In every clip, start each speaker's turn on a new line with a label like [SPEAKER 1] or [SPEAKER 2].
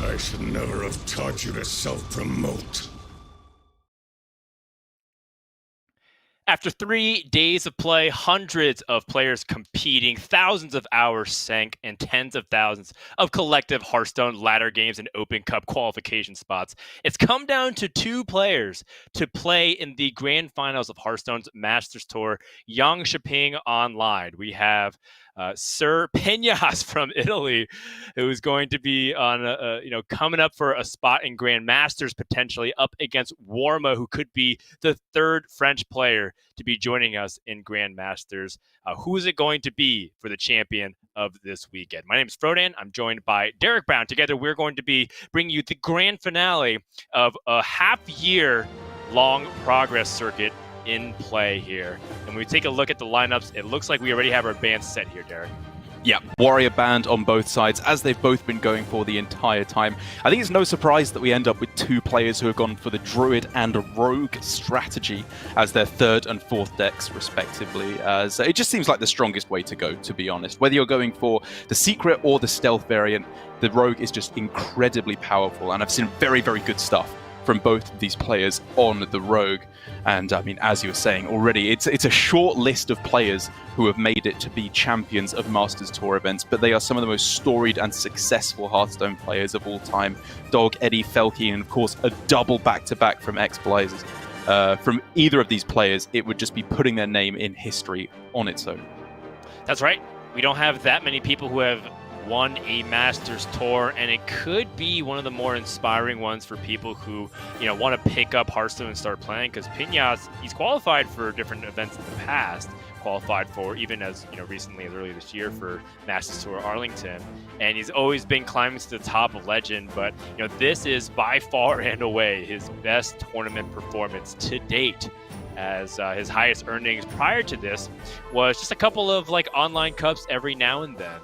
[SPEAKER 1] I should never have taught you to self-promote.
[SPEAKER 2] After 3 days of play, hundreds of players competing, thousands of hours sank, and tens of thousands of collective Hearthstone ladder games and Open Cup qualification spots, it's come down to 2 players to play in the grand finals of Hearthstone's Masters Tour, Jönköping Online. We have Sir Pignas from Italy, who is going to be on, coming up for a spot in Grand Masters, potentially up against Warma, who could be the 3rd French player to be joining us in Grand Masters. Who is it going to be for the champion of this weekend? My name is Frodan. I'm joined by Derek Brown. Together, we're going to be bringing you the grand finale of a half-year-long progress circuit in play here. And when we take a look at the lineups, it looks like we already have our bands set here, Derek.
[SPEAKER 3] Yeah, warrior band on both sides, as they've both been going for the entire time. I think it's no surprise that we end up with 2 players who have gone for the Druid and Rogue strategy as their 3rd and 4th decks, respectively. As it just seems like the strongest way to go, to be honest. Whether you're going for the secret or the stealth variant, the Rogue is just incredibly powerful, and I've seen very, very good stuff from both of these players on the Rogue. And I mean, as you were saying already, it's a short list of players who have made it to be champions of Masters Tour events, but they are some of the most storied and successful Hearthstone players of all time. Dog, Eddie, Felky, and of course a double back-to-back from X-Blazers. From either of these players, it would just be putting their name in history on its own.
[SPEAKER 2] That's right. We don't have that many people who have won a Masters Tour, and it could be one of the more inspiring ones for people who, want to pick up Hearthstone and start playing, because Pignas, he's qualified for different events in the past, qualified for even as, recently as earlier this year for Masters Tour Arlington, and he's always been climbing to the top of Legend, but, this is by far and away his best tournament performance to date, as his highest earnings prior to this was just a couple of online cups every now and then.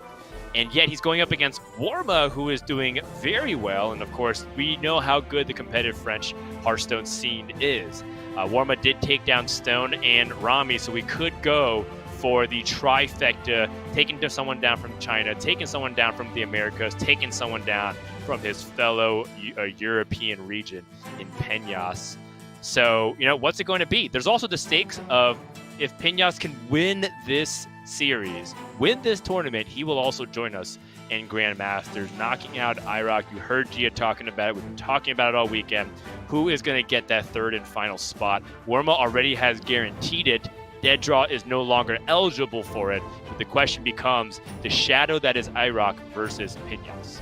[SPEAKER 2] And yet he's going up against Warma, who is doing very well. And of course, we know how good the competitive French Hearthstone scene is. Warma did take down Stone and Rami, so we could go for the trifecta, taking someone down from China, taking someone down from the Americas, taking someone down from his fellow European region in Pignas. So, what's it going to be? There's also the stakes of if Pignas can win this series, win this tournament, he will also join us in Grand Masters, knocking out IROC. You heard Gia talking about it. We've been talking about it all weekend. Who is going to get that 3rd and final spot? Warma already has guaranteed it. Dead Draw is no longer eligible for it. But the question becomes the shadow that is IROC versus Pignas.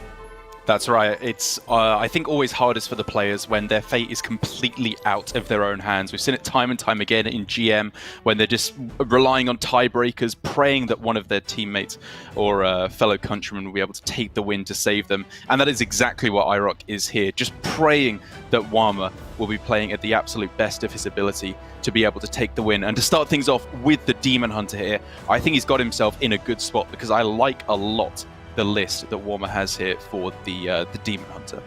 [SPEAKER 3] That's right. It's, I think, always hardest for the players when their fate is completely out of their own hands. We've seen it time and time again in GM when they're just relying on tiebreakers, praying that one of their teammates or fellow countrymen will be able to take the win to save them. And that is exactly what IROC is here, just praying that Warma will be playing at the absolute best of his ability to be able to take the win. And to start things off with the Demon Hunter here, I think he's got himself in a good spot because I like a lot the list that Warma has here for the Demon Hunter.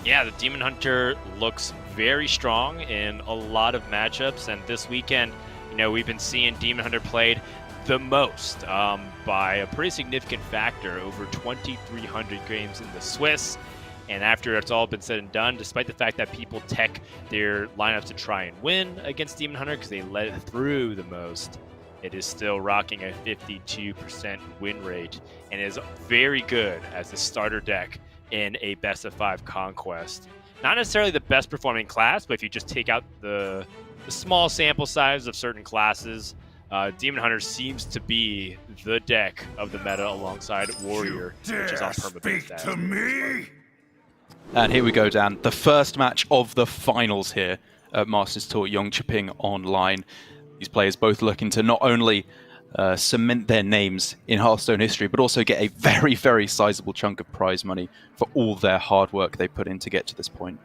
[SPEAKER 2] Yeah, the Demon Hunter looks very strong in a lot of matchups, and this weekend, we've been seeing Demon Hunter played the most by a pretty significant factor, over 2,300 games in the Swiss. And after it's all been said and done, despite the fact that people tech their lineups to try and win against Demon Hunter because they let it through the most, it is still rocking a 52% win rate and is very good as a starter deck in a best-of-5 conquest. Not necessarily the best performing class, but if you just take out the small sample size of certain classes, Demon Hunter seems to be the deck of the meta alongside Warrior, which is on permaban.
[SPEAKER 1] To me?
[SPEAKER 3] And here we go, Dan. The first match of the finals here at Masters Tour Jönköping Online. These players both looking to not only cement their names in Hearthstone history, but also get a very, very sizable chunk of prize money for all their hard work they put in to get to this point.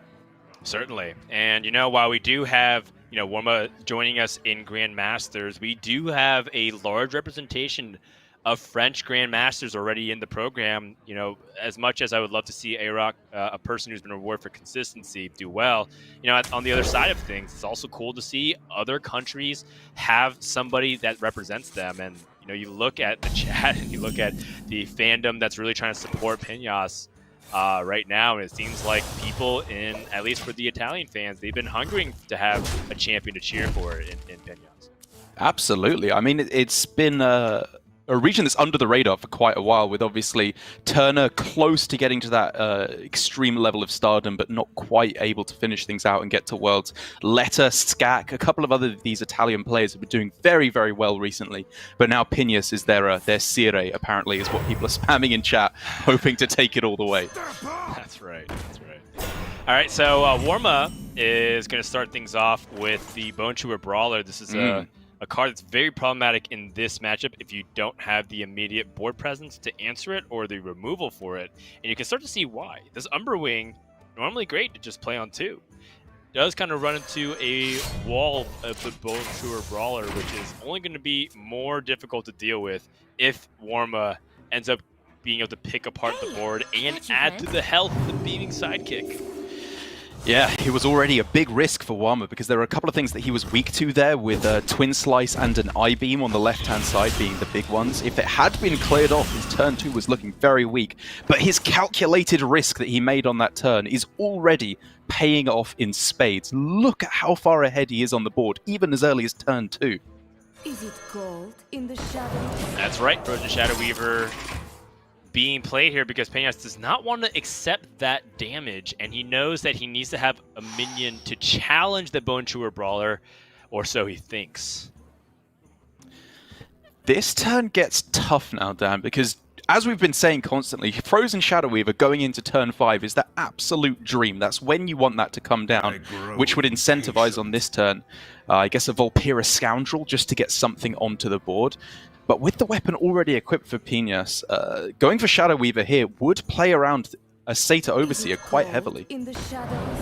[SPEAKER 2] Certainly. And, while we do have, Warma joining us in Grand Masters, we do have a large representation of French Grand Masters already in the program. As much as I would love to see AROC, a person who's been rewarded for consistency, do well, on the other side of things, it's also cool to see other countries have somebody that represents them. And, you look at the chat and you look at the fandom that's really trying to support Pignas. right now, and it seems like people at least for the Italian fans, they've been hungering to have a champion to cheer for in Pignas.
[SPEAKER 3] Absolutely. I mean, it's been a region that's under the radar for quite a while, with obviously Turner close to getting to that extreme level of stardom, but not quite able to finish things out and get to Worlds. Letta, Skak, a couple of these Italian players have been doing very, very well recently, but now Pignas is their Sire, apparently, is what people are spamming in chat, hoping to take it all the way.
[SPEAKER 2] That's right. All right, so Warma is going to start things off with the Bone Chewer Brawler. This is a card that's very problematic in this matchup if you don't have the immediate board presence to answer it or the removal for it. And you can start to see why. This Umberwing, normally great to just play on 2, does kind of run into a wall of the Bone Chewer Brawler, which is only going to be more difficult to deal with if Warma ends up being able to pick apart the board and add to the health of the beaming sidekick.
[SPEAKER 3] Yeah, it was already a big risk for Warma because there were a couple of things that he was weak to there, with a Twin Slice and an I-Beam on the left-hand side being the big ones. If it had been cleared off, his turn 2 was looking very weak. But his calculated risk that he made on that turn is already paying off in spades. Look at how far ahead he is on the board, even as early as turn 2.
[SPEAKER 4] Is it cold in the shadows?
[SPEAKER 2] That's right, Frozen Shadow Weaver being played here because Pignas does not want to accept that damage, and he knows that he needs to have a minion to challenge the Bone Chewer Brawler, or so he thinks.
[SPEAKER 3] This turn gets tough now, Dan, because as we've been saying constantly, Frozen Shadow Weaver going into turn 5 is the absolute dream. That's when you want that to come down, which would incentivize on this turn, I guess, a Volpira Scoundrel just to get something onto the board. But with the weapon already equipped for Pignas, going for Shadow Weaver here would play around a Satyr Overseer quite heavily.
[SPEAKER 4] In the shadows.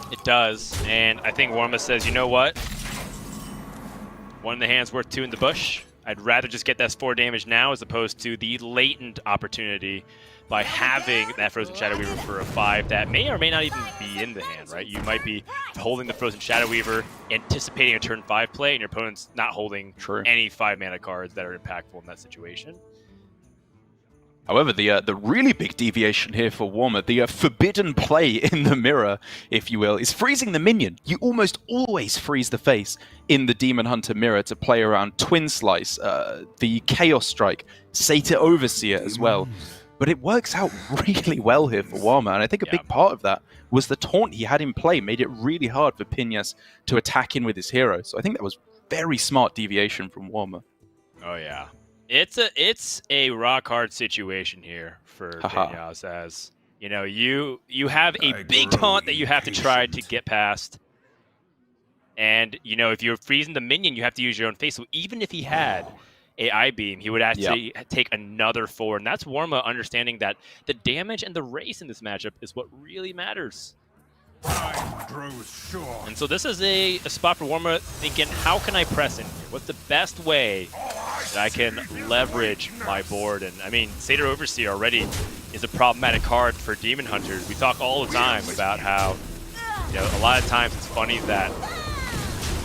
[SPEAKER 2] It does, and I think Warma says, you know what? 1 in the hand's worth 2 in the bush. I'd rather just get that 4 damage now as opposed to the latent opportunity by having that Frozen Shadow Weaver for a 5 that may or may not even be in the hand, right? You might be holding the Frozen Shadow Weaver, anticipating a turn 5 play, and your opponent's not holding any 5-mana cards that are impactful in that situation.
[SPEAKER 3] However, the really big deviation here for Warma, the forbidden play in the mirror, if you will, is freezing the minion. You almost always freeze the face in the Demon Hunter mirror to play around Twin Slice, the Chaos Strike, Satyr Overseer as well. But it works out really well here for Warma, and I think a big part of that was the taunt he had in play made it really hard for Pignas to attack in with his hero. So I think that was very smart deviation from Warma.
[SPEAKER 2] Oh yeah, it's a rock hard situation here for Pignas, as you know, you have a big taunt that you have to try to get past, and you know, if you're freezing the minion, you have to use your own face. So even if he had a I-Beam, he would actually take another 4, and that's Warma understanding that the damage and the race in this matchup is what really matters. And so this is a spot for Warma thinking, how can I press in here? What's the best way that I can leverage my board? And I mean, Satyr Overseer already is a problematic card for Demon Hunters. We talk all the time about how, you know, a lot of times it's funny that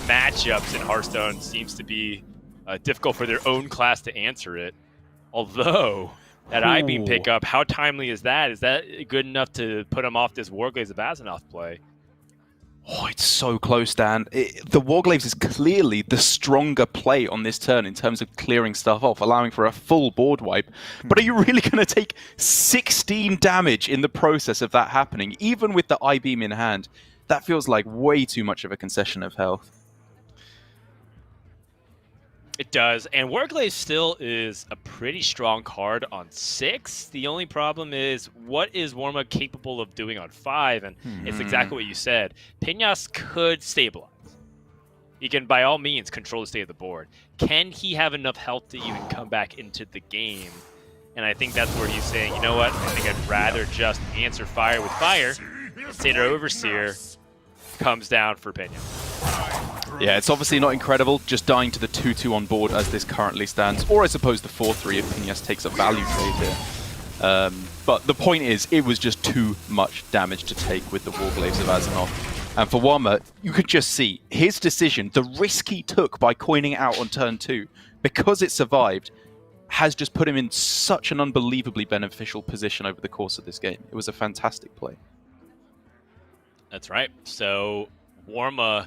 [SPEAKER 2] matchups in Hearthstone seems to be difficult for their own class to answer it. Although that I-Beam pickup, how timely is that? Is that good enough to put him off this Warglaze of Azzinoth play?
[SPEAKER 3] Oh, it's so close, Dan. The Warglaves is clearly the stronger play on this turn in terms of clearing stuff off, allowing for a full board wipe. But are you really going to take 16 damage in the process of that happening, even with the I-Beam in hand? That feels like way too much of a concession of health.
[SPEAKER 2] It does, and Warglaze still is a pretty strong card on 6. The only problem is, what is Warma capable of doing on 5? And it's exactly what you said. Pignas could stabilize. He can, by all means, control the state of the board. Can he have enough health to even come back into the game? And I think that's where he's saying, you know what, I think I'd rather just answer fire with fire. And Satyr Overseer comes down for Pignas.
[SPEAKER 3] Yeah, it's obviously not incredible, just dying to the 2-2 on board as this currently stands, or I suppose the 4-3 if Pignas takes a value trade here. But the point is, it was just too much damage to take with the Warglaves of Azzinoth. And for Warma, you could just see his decision, the risk he took by coining out on turn 2, because it survived, has just put him in such an unbelievably beneficial position over the course of this game. It was a fantastic play.
[SPEAKER 2] That's right. So Warma,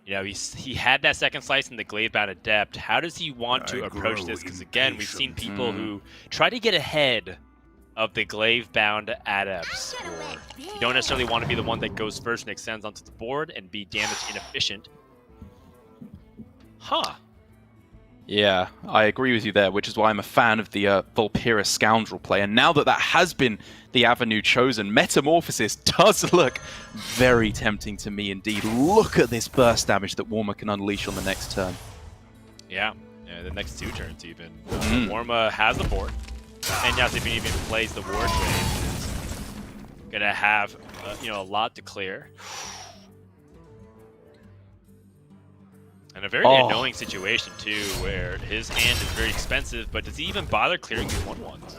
[SPEAKER 2] he had that second slice in the glaive-bound adept. How does he want to approach this? Because again, we've seen people who try to get ahead of the glaive-bound adepts. You don't necessarily want to be the one that goes first and extends onto the board and be damage inefficient. Huh.
[SPEAKER 3] Yeah, I agree with you there, which is why I'm a fan of the Vulpera Scoundrel play. And now that that has been the avenue chosen, Metamorphosis does look very tempting to me indeed. Look at this burst damage that Warma can unleash on the next turn.
[SPEAKER 2] Yeah, the next 2 turns even. Warma has the board, and yes, if he even plays the Ward Wave, is gonna have a lot to clear. And a very annoying situation, too, where his hand is very expensive, but does he even bother clearing these 1/1s?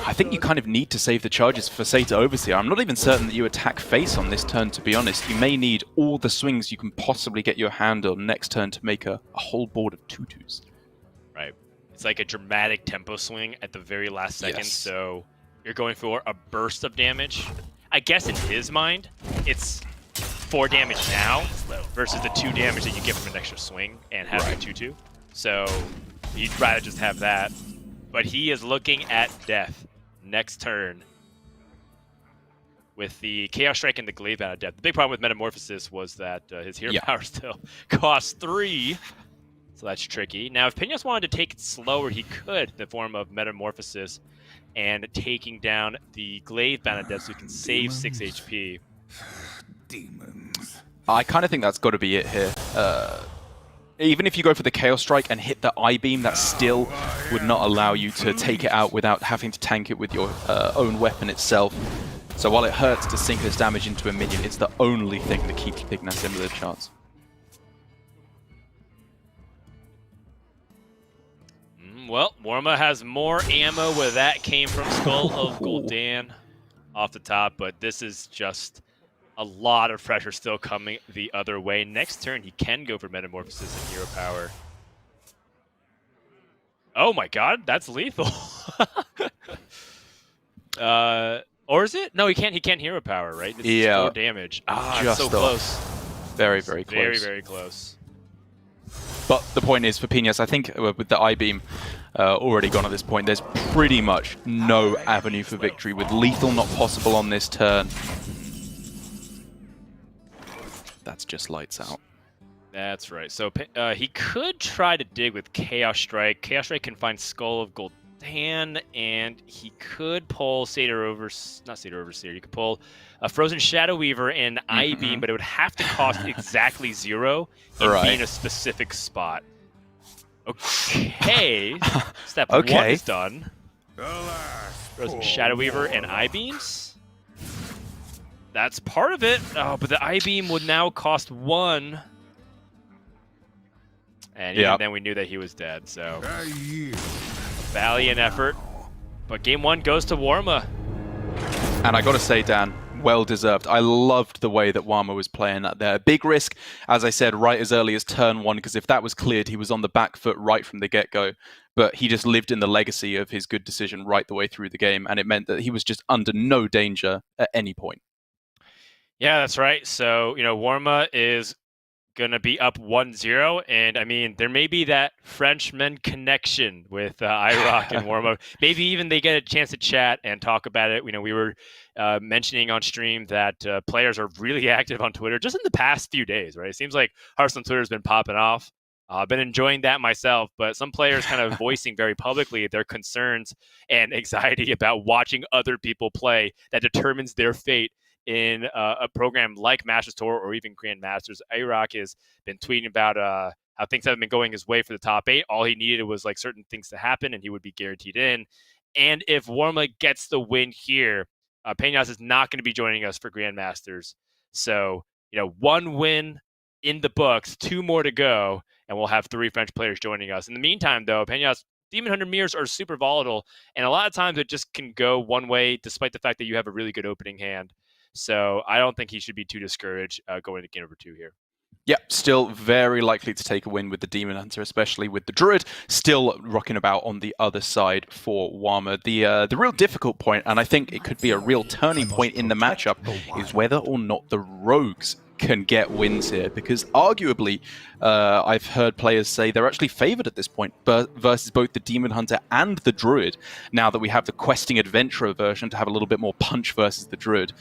[SPEAKER 3] I think you kind of need to save the charges for Sata Overseer. I'm not even certain that you attack face on this turn, to be honest. You may need all the swings you can possibly get your hand on next turn to make a whole board of 2/2s.
[SPEAKER 2] Right. It's like a dramatic tempo swing at the very last second, so you're going for a burst of damage. I guess in his mind, it's 4 damage now versus the 2 damage that you get from an extra swing and having a 2/2. So he'd rather just have that. But he is looking at death next turn with the Chaos Strike and the Glaive out of death. The big problem with Metamorphosis was that his hero power still costs 3. So that's tricky. Now, if Pignas wanted to take it slower, he could in the form of Metamorphosis and taking down the Glaive Bound of Death so he can save 6 HP.
[SPEAKER 1] Demons.
[SPEAKER 3] I kind of think that's got to be it here. Even if you go for the Chaos Strike and hit the I-Beam, that still would not allow you to take it out without having to tank it with your own weapon itself. So while it hurts to sink this damage into a minion, it's the only thing that keeps Pignas in with a chance.
[SPEAKER 2] Well, Warma has more ammo where that came from Skull of Gul'dan off the top, but this is just a lot of pressure still coming the other way. Next turn, he can go for Metamorphosis and Hero Power. Oh my god, that's lethal. Or is it? No, he can't Hero Power, right? This is 4 damage. It's so close.
[SPEAKER 3] Very, very close.
[SPEAKER 2] Very, very close.
[SPEAKER 3] But the point is, for Pignas, I think with the I-Beam already gone at this point, there's pretty much no avenue for victory, with lethal not possible on this turn. That's just lights out.
[SPEAKER 2] That's right. So he could try to dig with Chaos Strike. Chaos Strike can find Skull of Gul'dan, and he could pull not Satyr Overseer. You could pull a Frozen Shadow Weaver and I-Beam, but it would have to cost exactly 0 and be in a specific spot. Okay. Step 1 is done. Frozen Shadow Weaver and I-Beams. That's part of it. Oh, but the I-Beam would now cost 1. And even then we knew that he was dead, so valiant effort. But game 1 goes to Warma.
[SPEAKER 3] And I gotta say, Dan, well deserved. I loved the way that Warma was playing that there. Big risk, as I said, right as early as turn 1, because if that was cleared, he was on the back foot right from the get-go. But he just lived in the legacy of his good decision right the way through the game, and it meant that he was just under no danger at any point.
[SPEAKER 2] Yeah, that's right. So, Warma is going to be up 1-0. And, I mean, there may be that Frenchman connection with IROC and Warma. Maybe even they get a chance to chat and talk about it. We were mentioning on stream that players are really active on Twitter just in the past few days, right? It seems like Hearthstone Twitter has been popping off. I've been enjoying that myself, but some players kind of voicing very publicly their concerns and anxiety about watching other people play that determines their fate in a program like Masters Tour or even Grandmasters. IROC has been tweeting about how things haven't been going his way for the top 8. All he needed was like certain things to happen and he would be guaranteed in. And if Warma gets the win here, Pignas is not going to be joining us for Grandmasters. So, 1 win in the books, 2 more to go, and we'll have 3 French players joining us. In the meantime, though, Pignas, Demon Hunter mirrors are super volatile, and a lot of times it just can go one way despite the fact that you have a really good opening hand. So I don't think he should be too discouraged going to game number 2 here.
[SPEAKER 3] Yep, still very likely to take a win with the Demon Hunter, especially with the Druid still rocking about on the other side for Warma. The real difficult point, and I think it could be a real turning point in the matchup, is whether or not the Rogues can get wins here, because arguably I've heard players say they're actually favored at this point versus both the Demon Hunter and the Druid, now that we have the Questing Adventurer version to have a little bit more punch versus the Druid.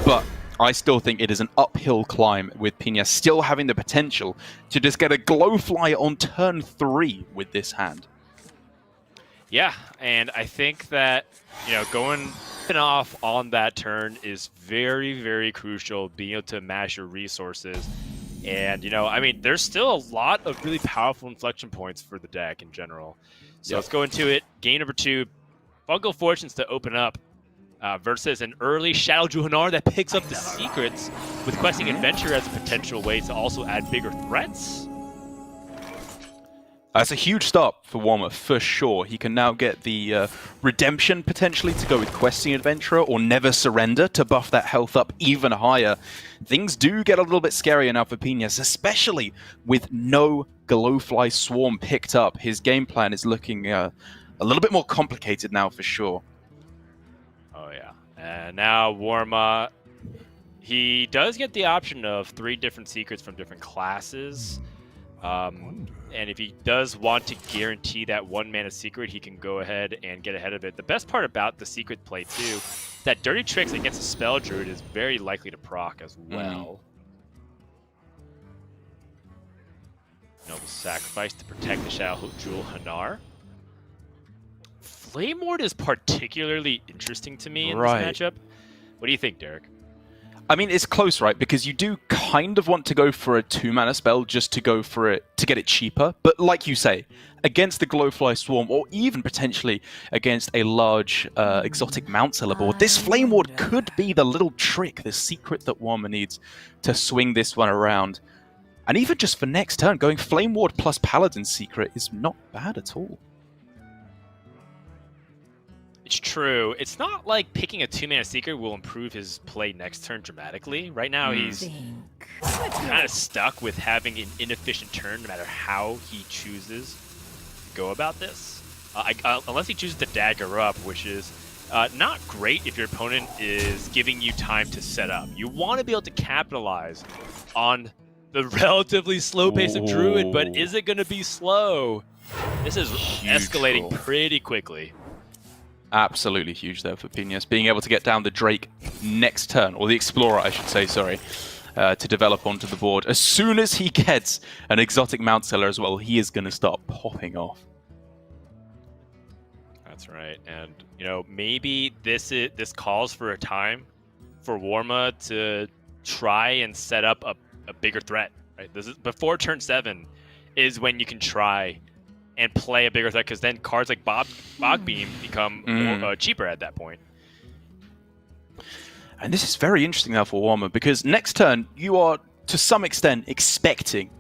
[SPEAKER 3] But I still think it is an uphill climb with Pignas still having the potential to just get a Glowfly on turn 3 with this hand.
[SPEAKER 2] Yeah, and I think that, going off on that turn is very, very crucial, being able to mash your resources. And, there's still a lot of really powerful inflection points for the deck in general. So let's go into it. Game number 2, Fungal Fortunes to open up. Versus an early Shadow Druid that picks up the secrets, with Questing Adventure as a potential way to also add bigger threats.
[SPEAKER 3] That's a huge start for Warma, for sure. He can now get the Redemption, potentially, to go with Questing Adventurer, or Never Surrender to buff that health up even higher. Things do get a little bit scarier now for Pignas, especially with no Glowfly Swarm picked up. His game plan is looking a little bit more complicated now, for sure.
[SPEAKER 2] Oh, yeah. And now Warma, he does get the option of 3 different secrets from different classes. And if he does want to guarantee that 1 mana secret, he can go ahead and get ahead of it. The best part about the secret play, too, that Dirty Tricks against a Spell Druid is very likely to proc as well. Noble Sacrifice to protect the Shadow Jewel Hanar. Flame Ward is particularly interesting to me in this matchup. What do you think, Derek?
[SPEAKER 3] I mean, it's close, right? Because you do kind of want to go for a 2-mana spell just to go for it, to get it cheaper. But like you say, against the Glowfly Swarm, or even potentially against a large exotic Mount Seller board, this Flame Ward could be the little trick, the secret that Warma needs to swing this one around. And even just for next turn, going Flame Ward plus Paladin Secret is not bad at all.
[SPEAKER 2] It's true. It's not like picking a 2-mana secret will improve his play next turn dramatically. Right now, he's kind of stuck with having an inefficient turn no matter how he chooses to go about this. Unless he chooses to dagger up, which is not great if your opponent is giving you time to set up. You want to be able to capitalize on the relatively slow pace of Druid, but is it going to be slow? This is escalating pretty quickly.
[SPEAKER 3] Absolutely huge there for Pignas, being able to get down the Drake next turn, or the Explorer, I should say, sorry, to develop onto the board. As soon as he gets an exotic Mount Seller as well, he is going to start popping off.
[SPEAKER 2] That's right, and maybe this calls for a time for Warma to try and set up a bigger threat. Right, this is before turn 7 is when you can try and play a bigger threat, because then cards like Bog Beam become more, cheaper at that point.
[SPEAKER 3] And this is very interesting now for Warma, because next turn you are, to some extent, expecting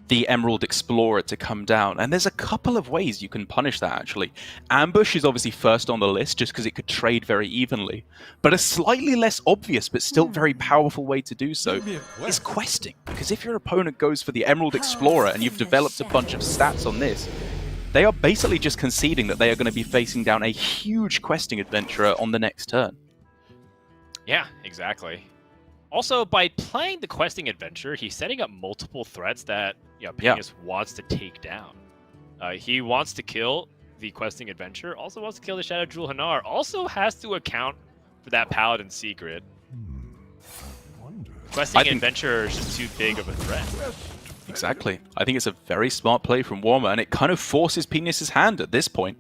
[SPEAKER 3] the Emerald Explorer to come down. And there's a couple of ways you can punish that, actually. Ambush is obviously first on the list, just because it could trade very evenly. But a slightly less obvious, but still very powerful way to do so is questing. Because if your opponent goes for the Emerald Explorer and you've developed a bunch of stats on this, they are basically just conceding that they are going to be facing down a huge Questing Adventurer on the next turn.
[SPEAKER 2] Yeah, exactly. Also, by playing the Questing Adventure, he's setting up multiple threats that Pignas wants to take down. He wants to kill the Questing Adventure, also wants to kill the Shadow Jewel Hanar, also has to account for that Paladin Secret. Questing Adventure is just too big of a threat.
[SPEAKER 3] Exactly. I think it's a very smart play from Warma, and it kind of forces Pignas' hand at this point.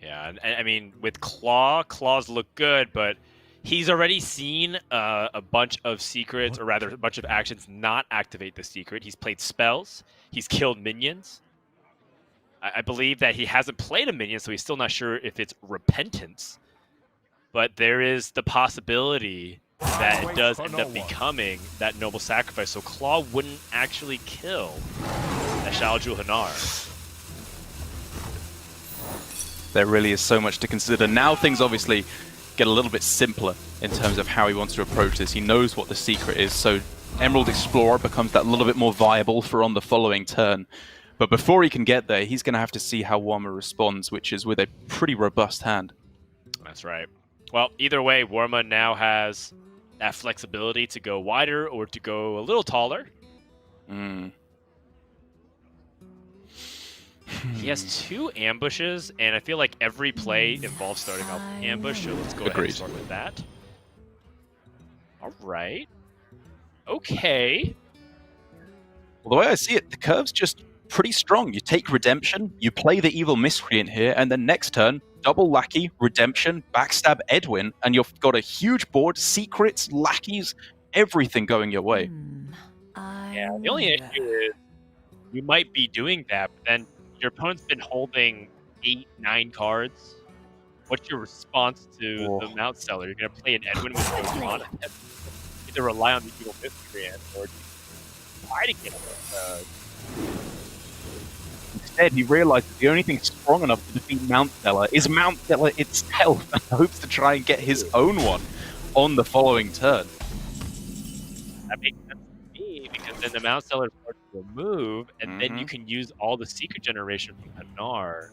[SPEAKER 2] Yeah, and I mean, with Claws look good, but he's already seen a bunch of secrets, or rather a bunch of actions not activate the secret. He's played spells, he's killed minions. I believe that he hasn't played a minion, so he's still not sure if it's Repentance. But there is the possibility that it does end up becoming that Noble Sacrifice, so Claw wouldn't actually kill that Shadow Jewel Hanar.
[SPEAKER 3] There really is so much to consider. Now things obviously get a little bit simpler in terms of how he wants to approach this. He knows what the secret is, so Emerald Explorer becomes that little bit more viable for on the following turn. But before he can get there, he's going to have to see how Warma responds, which is with a pretty robust hand.
[SPEAKER 2] That's right. Well, either way, Warma now has that flexibility to go wider or to go a little taller. He has 2 ambushes, and I feel like every play involves starting off with ambush, so let's go ahead and start with that. All right. Okay.
[SPEAKER 3] Well, the way I see it, the curve's just pretty strong. You take Redemption, you play the Evil Miscreant here, and then next turn, double Lackey, Redemption, Backstab, Edwin, and you've got a huge board, secrets, lackeys, everything going your way.
[SPEAKER 2] Yeah, the only issue is you might be doing that, but then your opponent's been holding 8, 9 cards. What's your response to the Mount Seller? You're going to play an Edwin with no mana. Either rely on the Evil Miscreant or try to get
[SPEAKER 3] Instead, he realizes the only thing strong enough to defeat Mount Seller is Mount Seller itself, and hopes to try and get his own one on the following turn.
[SPEAKER 2] That makes sense to me, because then the Mount Seller starts to move, and then you can use all the secret generation from Hanar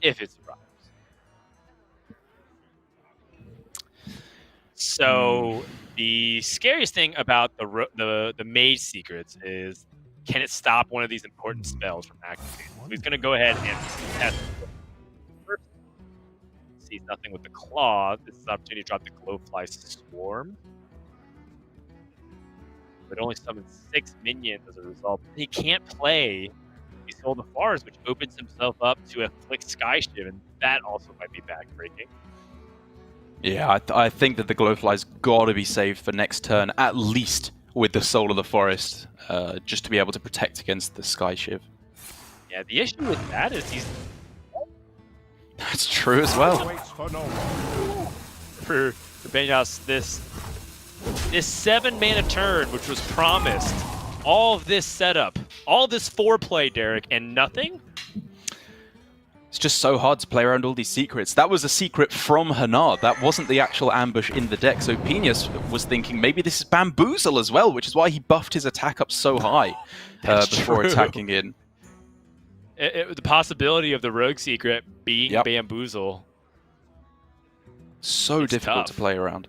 [SPEAKER 2] if it survives. So the scariest thing about the Mage Secrets is, can it stop one of these important spells from activating? So he's going to go ahead and test. First, sees nothing with the Claw. This is an opportunity to drop the Glowfly Swarm. But only summons 6 minions as a result. He can't play the Soul of the Forest, which opens himself up to a Flick Skyshiv, and that also might be backbreaking.
[SPEAKER 3] Yeah, I think that the Glowfly's got to be saved for next turn, at least with the Soul of the Forest, just to be able to protect against the Skyshiv.
[SPEAKER 2] Yeah, the issue with that is he's...
[SPEAKER 3] That's true as well.
[SPEAKER 2] For Pignas, this 7-mana turn, which was promised, all of this setup, all this foreplay, Derek, and nothing?
[SPEAKER 3] It's just so hard to play around all these secrets. That was a secret from Hanar. That wasn't the actual ambush in the deck. So Pignas was thinking maybe this is Bamboozle as well, which is why he buffed his attack up so high before attacking in.
[SPEAKER 2] The possibility of the Rogue Secret being Bamboozle.
[SPEAKER 3] So difficult to play around.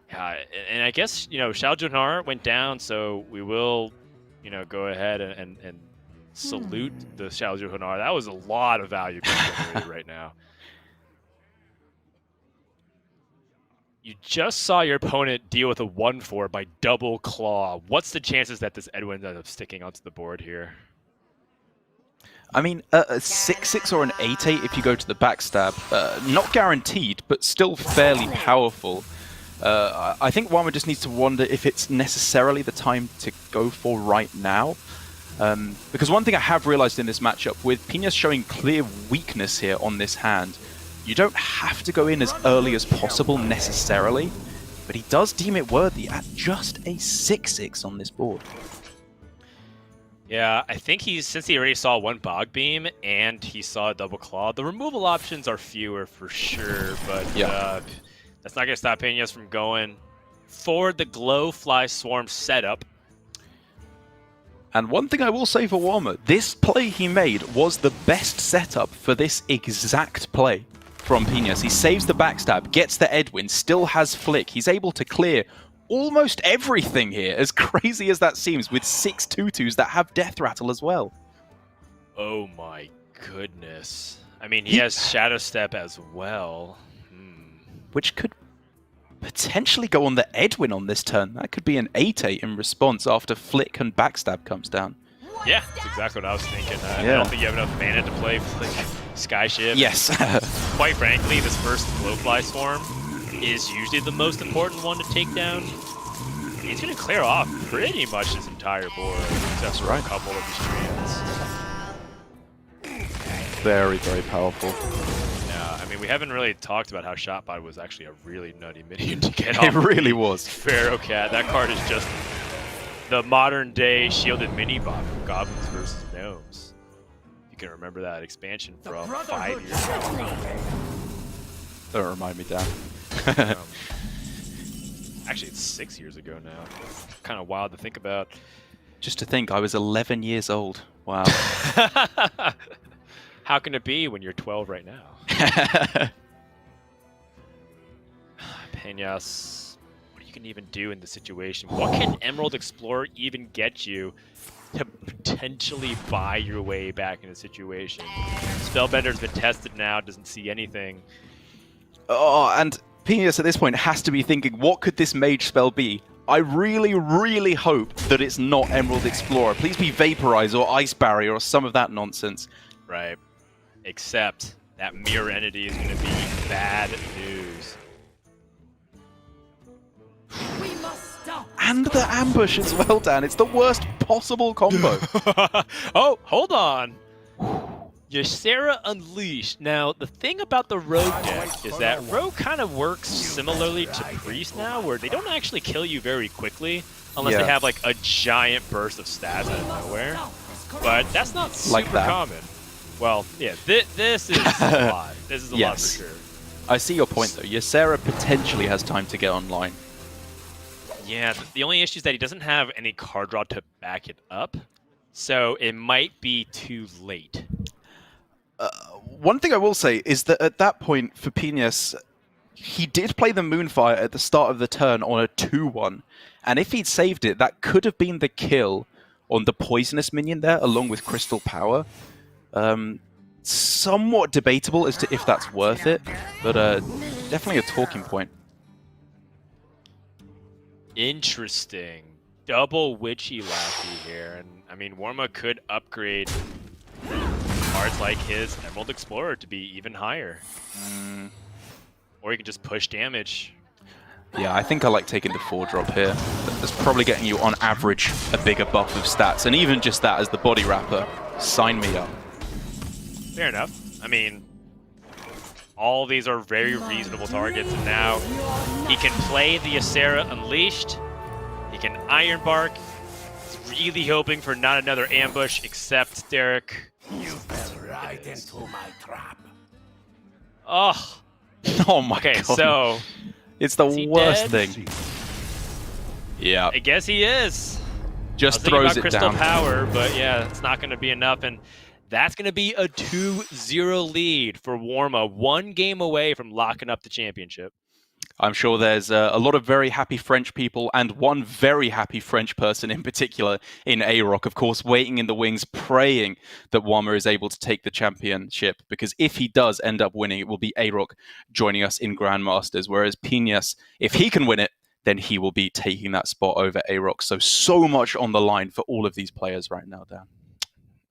[SPEAKER 2] Yeah, and I guess, Shao Junhar went down, so we will, go ahead and salute the Shao Junhar. That was a lot of value being generated right now. You just saw your opponent deal with a 1/4 by double Claw. What's the chances that this Edwin ends up sticking onto the board here?
[SPEAKER 3] I mean, a 6/6 or an 8/8 if you go to the backstab, not guaranteed, but still fairly powerful. I think Warma just needs to wonder if it's necessarily the time to go for right now. Because one thing I have realized in this matchup, with Pignas showing clear weakness here on this hand, you don't have to go in as early as possible necessarily, but he does deem it worthy at just a 6/6 on this board.
[SPEAKER 2] Yeah, I think since he already saw 1 Bog Beam and he saw a double Claw, the removal options are fewer for sure, but that's not going to stop Pignas from going for the Glowfly Swarm setup.
[SPEAKER 3] And one thing I will say for Warma, this play he made was the best setup for this exact play from Pignas. He saves the backstab, gets the Edwin, still has Flick. He's able to clear almost everything here, as crazy as that seems, with 6 2/2s that have Death Rattle as well.
[SPEAKER 2] Oh my goodness. I mean, he has Shadow Step as well.
[SPEAKER 3] Which could potentially go on the Edwin on this turn. That could be an 8/8 in response after Flick and Backstab comes down.
[SPEAKER 2] Yeah, that's exactly what I was thinking. I don't think you have enough mana to play Flick Skyshiv.
[SPEAKER 3] Yes.
[SPEAKER 2] Quite frankly, this first Glowfly Swarm is usually the most important one to take down. He's going to clear off pretty much his entire board, except for a couple of his treants.
[SPEAKER 3] Very, very powerful.
[SPEAKER 2] Yeah, I mean, we haven't really talked about how Shotbot was actually a really nutty minion to get off.
[SPEAKER 3] It really was.
[SPEAKER 2] Pharaoh Cat. That card is just the modern day shielded mini-bot from Goblins versus Gnomes. You can remember that expansion from 5 years ago.
[SPEAKER 3] Don't remind me, Dan.
[SPEAKER 2] Actually, it's 6 years ago now. Kind of wild to think about.
[SPEAKER 3] Just to think, I was 11 years old. Wow.
[SPEAKER 2] How can it be when you're 12 right now? Pignas, what you can even do in this situation? What can Emerald Explorer even get you to potentially buy your way back in a situation? Spellbender's been tested now, doesn't see anything.
[SPEAKER 3] Oh, and Pignas at this point has to be thinking, what could this mage spell be? I really, really hope that it's not Emerald Explorer. Please be Vaporize or Ice Barrier or some of that nonsense.
[SPEAKER 2] Right. Except that Mirror Entity is going to be bad news.
[SPEAKER 4] We must stop.
[SPEAKER 3] And the ambush as well, Dan. It's the worst possible combo.
[SPEAKER 2] Oh, hold on. Ysera Unleashed. Now, the thing about the Rogue deck is that Rogue kind of works similarly to Priest now, where they don't actually kill you very quickly, unless they have like a giant burst of stats out of nowhere. But that's not super common. Well, yeah, this is a lot. This is a lot for sure.
[SPEAKER 3] I see your point, though. Ysera potentially has time to get online.
[SPEAKER 2] Yeah, the only issue is that he doesn't have any card draw to back it up, so it might be too late.
[SPEAKER 3] One thing I will say is that at that point for Pignas, he did play the Moonfire at the start of the turn on a 2-1, and if he'd saved it, that could have been the kill on the Poisonous minion there, along with Crystal Power. Somewhat debatable as to if that's worth it, but definitely a talking point.
[SPEAKER 2] Interesting. Double Witchy Lackey here, and I mean, Warma could upgrade cards like his Emerald Explorer to be even higher. Or you can just push damage.
[SPEAKER 3] Yeah, I think I like taking the 4-drop here. That's probably getting you, on average, a bigger buff of stats. And even just that as the body wrapper, sign me up.
[SPEAKER 2] Fair enough. I mean, all these are very reasonable targets. And now he can play the Ysera Unleashed. He can Iron Bark. He's really hoping for not another ambush, except Derek.
[SPEAKER 1] You fell right into my trap.
[SPEAKER 2] Oh.
[SPEAKER 3] Oh my god.
[SPEAKER 2] Okay, so
[SPEAKER 3] it's the worst
[SPEAKER 2] dead?
[SPEAKER 3] thing. Yeah.
[SPEAKER 2] I guess he is.
[SPEAKER 3] Just
[SPEAKER 2] I was
[SPEAKER 3] throws
[SPEAKER 2] thinking
[SPEAKER 3] it
[SPEAKER 2] about
[SPEAKER 3] down.
[SPEAKER 2] Crystal Power, but yeah, it's not going to be enough. And that's going to be a 2-0 lead for Warma, 1 game away from locking up the championship.
[SPEAKER 3] I'm sure there's a lot of very happy French people and one very happy French person in particular in A-Rock, of course, waiting in the wings, praying that Warma is able to take the championship, because if he does end up winning, it will be A-Rock joining us in Grandmasters, whereas Pignas, if he can win it, then he will be taking that spot over A-Rock. So much on the line for all of these players right now, Dan.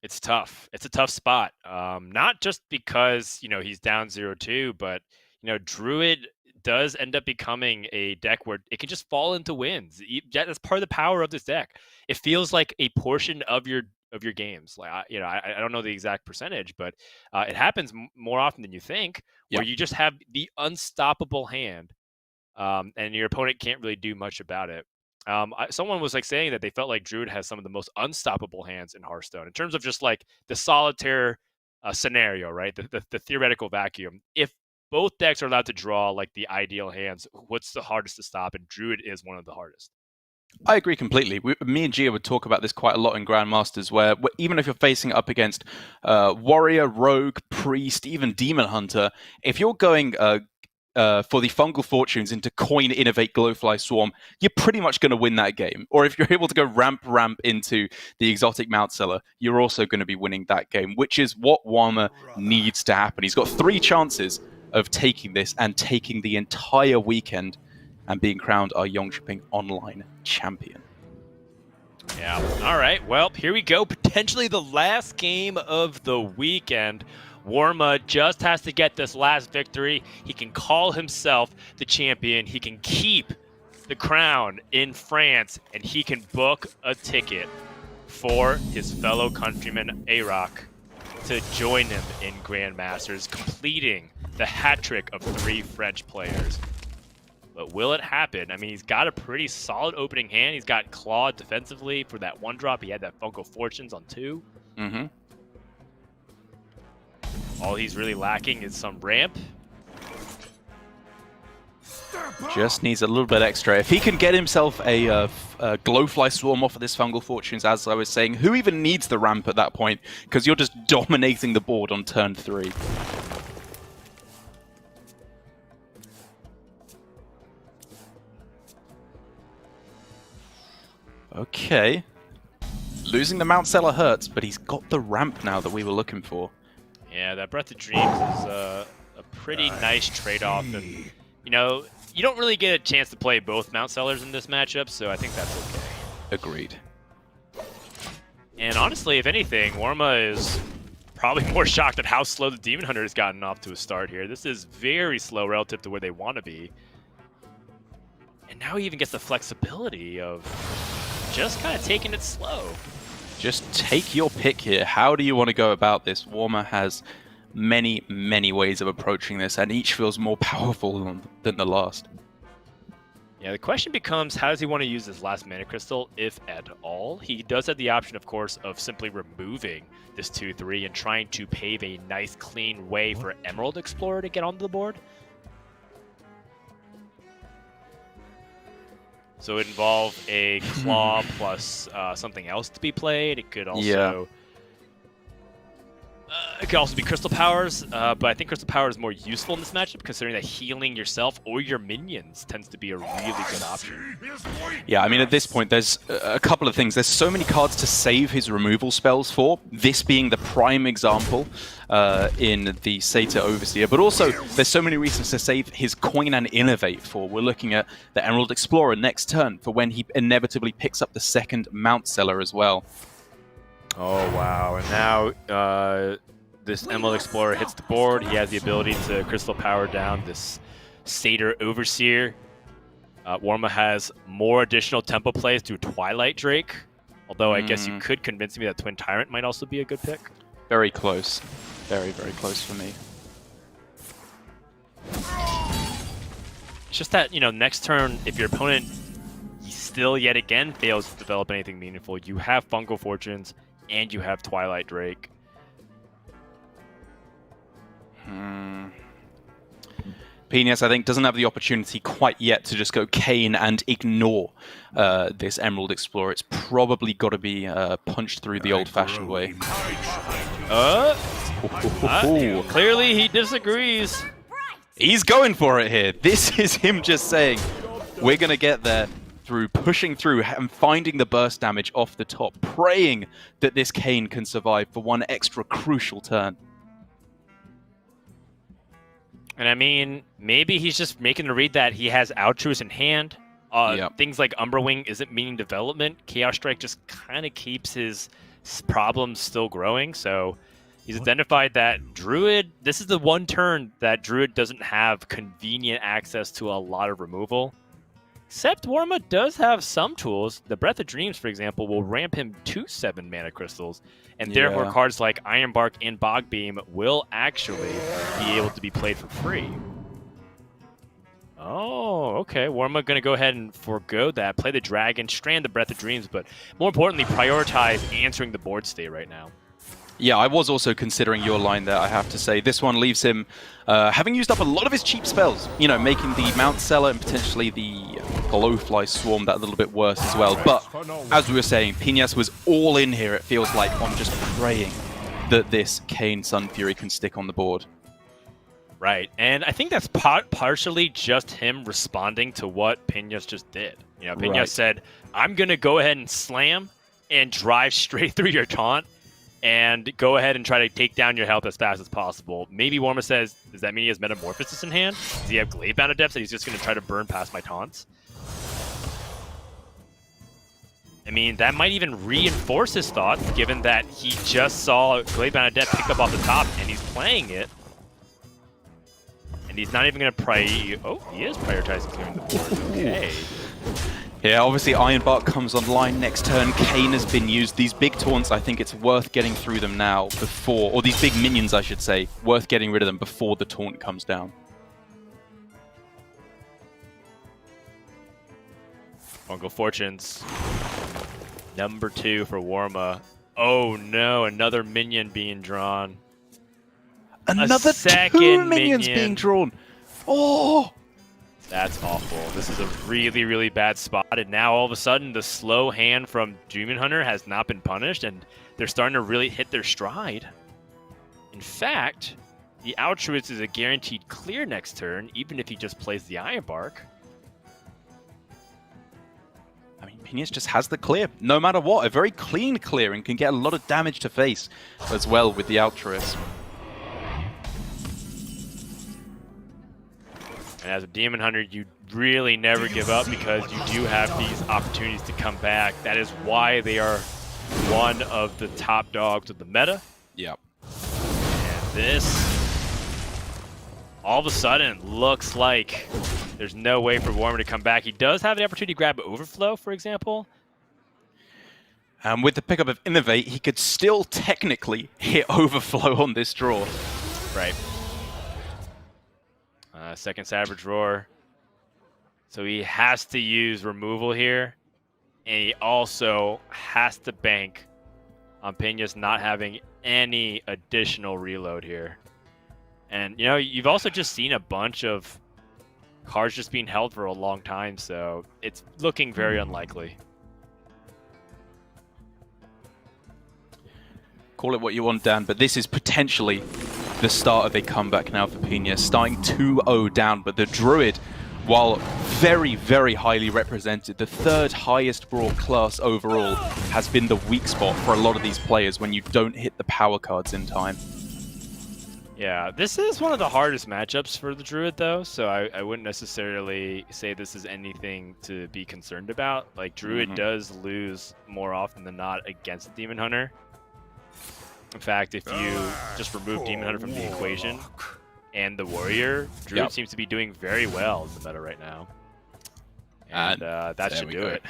[SPEAKER 2] It's tough. It's a tough spot. Not just because, you know, he's down 0-2, but, you know, Druid does end up becoming a deck where it can just fall into wins. That's part of the power of this deck. It feels like a portion of your games. Like, I don't know the exact percentage, but it happens more often than you think, where you just have the unstoppable hand, and your opponent can't really do much about it. Someone was like saying that they felt like Druid has some of the most unstoppable hands in Hearthstone in terms of just like the solitaire scenario, right? The theoretical vacuum. If both decks are allowed to draw like the ideal hands, what's the hardest to stop? And Druid is one of the hardest.
[SPEAKER 3] I agree completely. Me and Gia would talk about this quite a lot in Grandmasters, where even if you're facing up against Warrior, Rogue, Priest, even Demon Hunter, if you're going for the Fungal Fortunes into Coin, Innovate, Glowfly, Swarm, you're pretty much going to win that game. Or if you're able to go ramp into the Exotic Mount Seller, you're also going to be winning that game, which is what Warma needs to happen. He's got 3 chances of taking this and taking the entire weekend and being crowned our Jönköping online champion.
[SPEAKER 2] Yeah. All right. Well, here we go. Potentially the last game of the weekend. Warma just has to get this last victory. He can call himself the champion. He can keep the crown in France, and he can book a ticket for his fellow countryman, A-Rock, to join him in Grandmasters, completing the hat trick of 3 French players. But will it happen? I mean, he's got a pretty solid opening hand. He's got Claw defensively for that 1-drop. He had that Funko Fortunes on 2.
[SPEAKER 3] Mm-hmm.
[SPEAKER 2] All he's really lacking is some ramp.
[SPEAKER 3] Just needs a little bit extra. If he can get himself a Glowfly Swarm off of this Fungal Fortunes, as I was saying, who even needs the ramp at that point? Because you're just dominating the board on turn 3. Okay. Losing the Mount Seller hurts, but he's got the ramp now that we were looking for.
[SPEAKER 2] Yeah, that Breath of Dreams is a pretty nice trade-off. And, you know, you don't really get a chance to play both Mount Sellers in this matchup, so I think that's okay.
[SPEAKER 3] Agreed.
[SPEAKER 2] And honestly, if anything, Warma is probably more shocked at how slow the Demon Hunter has gotten off to a start here. This is very slow relative to where they want to be. And now he even gets the flexibility of just kind of taking it slow.
[SPEAKER 3] Just take your pick here. How do you want to go about this? Warma has many, many ways of approaching this, and each feels more powerful than the last.
[SPEAKER 2] Yeah, the question becomes, how does he want to use this last Mana Crystal, if at all? He does have the option, of course, of simply removing this 2-3 and trying to pave a nice, clean way for Emerald Explorer to get onto the board. So it would involve a Claw plus something else to be played. It could also... It could also be Crystal Powers, but I think Crystal Power is more useful in this matchup, considering that healing yourself or your minions tends to be a really good option.
[SPEAKER 3] Yeah, I mean, at this point, there's a couple of things. There's so many cards to save his removal spells for, this being the prime example in the Satyr Overseer, but also there's so many reasons to save his Coin and Innovate for. We're looking at the Emerald Explorer next turn for when he inevitably picks up the second Mount Seller as well.
[SPEAKER 2] Oh, wow. And now this Emerald Explorer hits the board. He has the ability to Crystal Power down this Satyr Overseer. Warma has more additional tempo plays through Twilight Drake. Although I guess you could convince me that Twin Tyrant might also be a good pick.
[SPEAKER 3] Very close. Very, very close for me.
[SPEAKER 2] It's just that, you know, next turn, if your opponent still yet again fails to develop anything meaningful, you have Fungal Fortunes and you have Twilight Drake.
[SPEAKER 3] Pignas, I think, doesn't have the opportunity quite yet to just go Kane and ignore this Emerald Explorer. It's probably got to be punched through the old-fashioned way.
[SPEAKER 2] Clearly he disagrees.
[SPEAKER 3] He's going for it here. This is him just saying, we're going to get there through pushing through and finding the burst damage off the top, praying that this Kane can survive for one extra crucial turn.
[SPEAKER 2] And I mean, maybe he's just making the read that he has Altruist in hand. Things like Umberwing isn't meaning development. Chaos Strike just kind of keeps his problems still growing. So he's identified that Druid, this is the one turn that Druid doesn't have convenient access to a lot of removal. Except Warma does have some tools. The Breath of Dreams, for example, will ramp him to 7 Mana Crystals. And therefore cards like Iron Bark and Bog Beam will actually be able to be played for free. Oh, okay. Warma going to go ahead and forego that. Play the Dragon, strand the Breath of Dreams, but more importantly, prioritize answering the board state right now.
[SPEAKER 3] Yeah, I was also considering your line there, I have to say. This one leaves him having used up a lot of his cheap spells, you know, making the Mount Seller and potentially the Glowfly Swarm that a little bit worse as well. But as we were saying, Pignas was all in here, it feels like, on just praying that this Kane Sun Fury can stick on the board.
[SPEAKER 2] Right, and I think that's partially just him responding to what Pignas just did. You know, Pignas said, I'm going to go ahead and slam and drive straight through your taunt and go ahead and try to take down your health as fast as possible. Maybe Warma says, does that mean he has Metamorphosis in hand? Does he have Gladebound Adepts that he's just going to try to burn past my taunts? I mean, that might even reinforce his thoughts, given that he just saw Gladebound Adept pick up off the top and he's playing it. And he's not even going to Oh, he is prioritizing clearing the board. Okay.
[SPEAKER 3] Yeah, obviously Iron Bark comes online next turn. Kane has been used. These big taunts, I think it's worth getting through them now before, or these big minions, I should say, worth getting rid of them before the taunt comes down.
[SPEAKER 2] Fungal Fortunes. Number 2 for Warma. Oh no, another minion being drawn.
[SPEAKER 3] Another
[SPEAKER 2] second
[SPEAKER 3] two minions
[SPEAKER 2] minion.
[SPEAKER 3] being drawn. Oh!
[SPEAKER 2] That's awful. This is a really, really bad spot. And now all of a sudden, the slow hand from Demon Hunter has not been punished, and they're starting to really hit their stride. In fact, the Altruist is a guaranteed clear next turn, even if he just plays the Iron Bark.
[SPEAKER 3] I mean, Pignas just has the clear, no matter what. A very clean clear and can get a lot of damage to face as well with the Altruist.
[SPEAKER 2] And as a Demon Hunter, you really never give up because you do have these opportunities to come back. That is why they are one of the top dogs of the meta.
[SPEAKER 3] Yep.
[SPEAKER 2] And this, all of a sudden, looks like there's no way for Warma to come back. He does have the opportunity to grab Overflow, for example.
[SPEAKER 3] And with the pickup of Innovate, he could still technically hit Overflow on this draw.
[SPEAKER 2] Right. Second Savage Roar. So he has to use removal here. And he also has to bank on Pignas not having any additional reload here. And, you know, you've also just seen a bunch of cards just being held for a long time, so it's looking very unlikely.
[SPEAKER 3] Call it what you want, Dan, but this is potentially the start of a comeback now for Pignas, starting 2-0 down, but the Druid, while very, very highly represented, the third highest brought class overall, has been the weak spot for a lot of these players when you don't hit the power cards in time.
[SPEAKER 2] Yeah, this is one of the hardest matchups for the Druid, though, so I wouldn't necessarily say this is anything to be concerned about. Like, Druid does lose more often than not against the Demon Hunter. In fact, if you just remove Demon Hunter from the equation and the Warrior, Druid seems to be doing very well in the meta right now. And that should do it.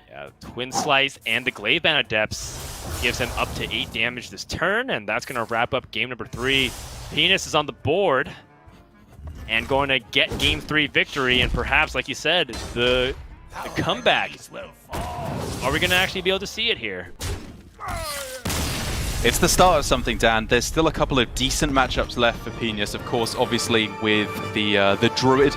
[SPEAKER 2] Yeah, Twin Slice and the Glaive-Bound Adepts gives him up to 8 damage this turn, and that's going to wrap up game number 3. Pignas is on the board and going to get game 3 victory, and perhaps, like you said, the comeback. Are we going to actually be able to see it here?
[SPEAKER 3] It's the start of something, Dan. There's still a couple of decent matchups left for Pignas, of course, obviously with the Druid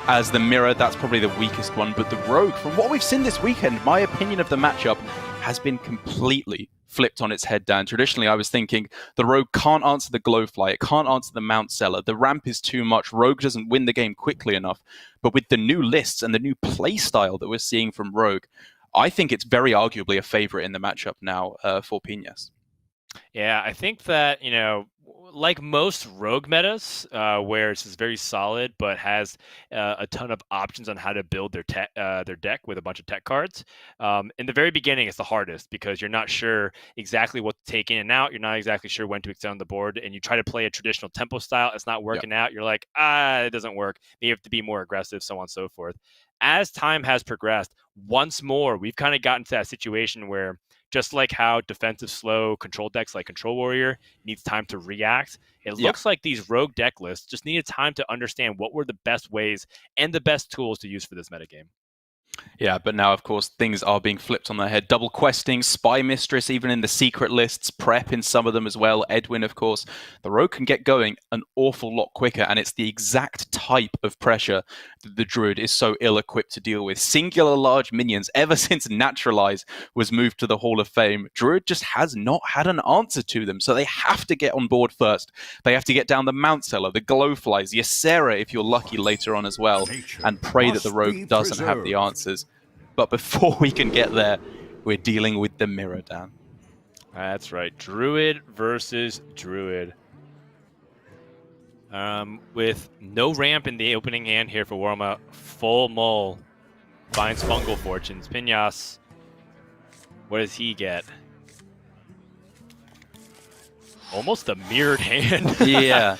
[SPEAKER 3] as the mirror. That's probably the weakest one, but the Rogue, from what we've seen this weekend, my opinion of the matchup has been completely flipped on its head, Dan. Traditionally, I was thinking the Rogue can't answer the Glowfly, it can't answer the Mount Seller, the ramp is too much, Rogue doesn't win the game quickly enough. But with the new lists and the new play style that we're seeing from Rogue, I think it's very arguably a favorite in the matchup now for Pignas.
[SPEAKER 2] Yeah, I think that, you know, like most rogue metas, where it's just very solid but has a ton of options on how to build their deck with a bunch of tech cards. In the very beginning, it's the hardest because you're not sure exactly what to take in and out. You're not exactly sure when to extend the board, and you try to play a traditional tempo style. It's not working out. You're like, it doesn't work. You have to be more aggressive, so on and so forth. As time has progressed, once more, we've kind of gotten to that situation where, just like how defensive slow control decks like Control Warrior needs time to react, it looks like these rogue deck lists just needed time to understand what were the best ways and the best tools to use for this metagame.
[SPEAKER 3] Yeah, but now, of course, things are being flipped on their head. Double questing, Spy Mistress, even in the secret lists, Prep in some of them as well, Edwin, of course. The Rogue can get going an awful lot quicker, and it's the exact type of pressure that the Druid is so ill-equipped to deal with. Singular large minions, ever since Naturalize was moved to the Hall of Fame, Druid just has not had an answer to them, so they have to get on board first. They have to get down the Mount Seller, the Glowflies, Ysera, if you're lucky later on as well, and pray that the Rogue doesn't have the answers. But before we can get there, we're dealing with the mirror, Dan.
[SPEAKER 2] That's right. Druid versus Druid. With no ramp in the opening hand here for Warma, full mull finds Fungal Fortunes. Pignas, what does he get? Almost a mirrored hand.
[SPEAKER 3] Yeah,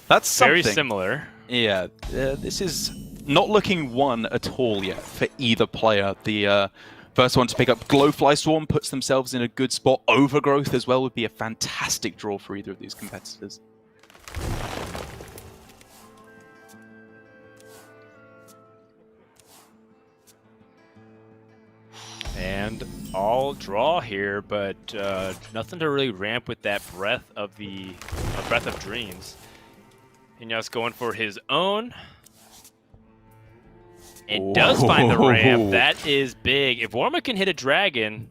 [SPEAKER 3] that's something.
[SPEAKER 2] Very similar.
[SPEAKER 3] Yeah, this is not looking one at all yet for either player. The first one to pick up Glowfly Swarm puts themselves in a good spot. Overgrowth as well would be a fantastic draw for either of these competitors.
[SPEAKER 2] And all draw here, but nothing to really ramp with that breath of the a Breath of Dreams. Pignas going for his own. And does find the ramp. That is big. If Warma can hit a dragon,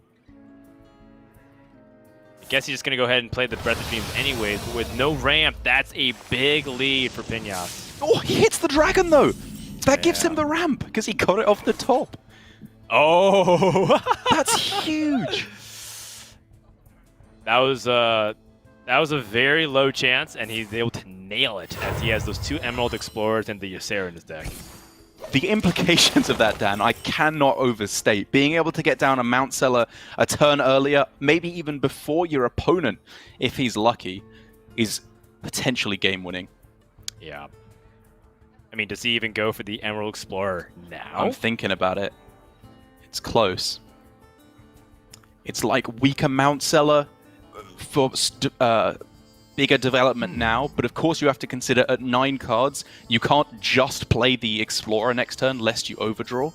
[SPEAKER 2] I guess he's just going to go ahead and play the Breath of Dreams anyways. But with no ramp, that's a big lead for Pignas.
[SPEAKER 3] Oh, he hits the dragon, though. That gives him the ramp, because he got it off the top.
[SPEAKER 2] Oh!
[SPEAKER 3] That's huge.
[SPEAKER 2] That was a very low chance, and he's able to nail it as he has those 2 Emerald Explorers and the Ysera in his deck.
[SPEAKER 3] The implications of that, Dan, I cannot overstate. Being able to get down a Mount Seller a turn earlier, maybe even before your opponent, if he's lucky, is potentially game-winning.
[SPEAKER 2] Yeah. I mean, does he even go for the Emerald Explorer now?
[SPEAKER 3] I'm thinking about it. It's close. It's like weaker Mount Seller for bigger development now, but of course you have to consider at 9 cards, you can't just play the Explorer next turn lest you overdraw.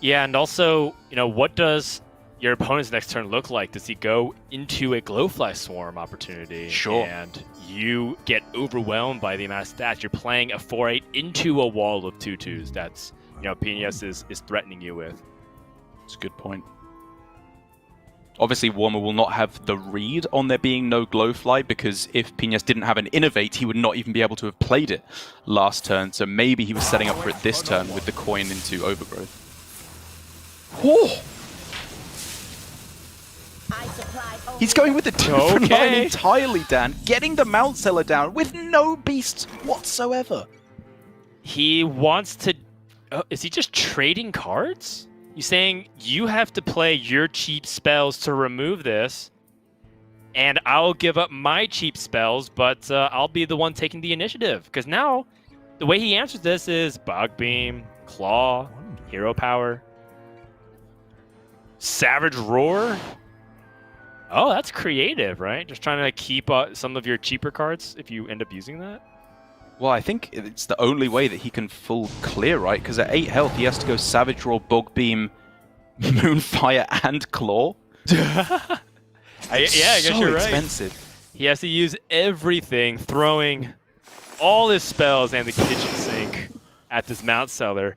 [SPEAKER 2] Yeah, and also, you know, what does your opponent's next turn look like? Does he go into a Glowfly Swarm opportunity?
[SPEAKER 3] Sure.
[SPEAKER 2] And you get overwhelmed by the amount of stats. You're playing a 4/8 into a wall of 2/2s. That's, you know, Pignas is threatening you with.
[SPEAKER 3] That's a good point. Obviously, Warma will not have the read on there being no Glowfly, because if Pignas didn't have an Innovate, he would not even be able to have played it last turn. So maybe he was setting up for it this turn with the coin into Overgrowth. Whoa! He's going with a different line entirely, Dan. Getting the Mount Seller down with no beasts whatsoever.
[SPEAKER 2] He wants to... is he just trading cards? He's saying, you have to play your cheap spells to remove this, and I'll give up my cheap spells, but I'll be the one taking the initiative. Because now, the way he answers this is Bog Beam, Claw, Hero Power, Savage Roar. Oh, that's creative, right? Just trying to keep some of your cheaper cards if you end up using that.
[SPEAKER 3] Well, I think it's the only way that he can full clear, right? Because at 8 health, he has to go Savage Roar, Bog Beam, Moonfire, and Claw.
[SPEAKER 2] I guess you're right.
[SPEAKER 3] Expensive.
[SPEAKER 2] He has to use everything, throwing all his spells and the kitchen sink at this Mount Seller.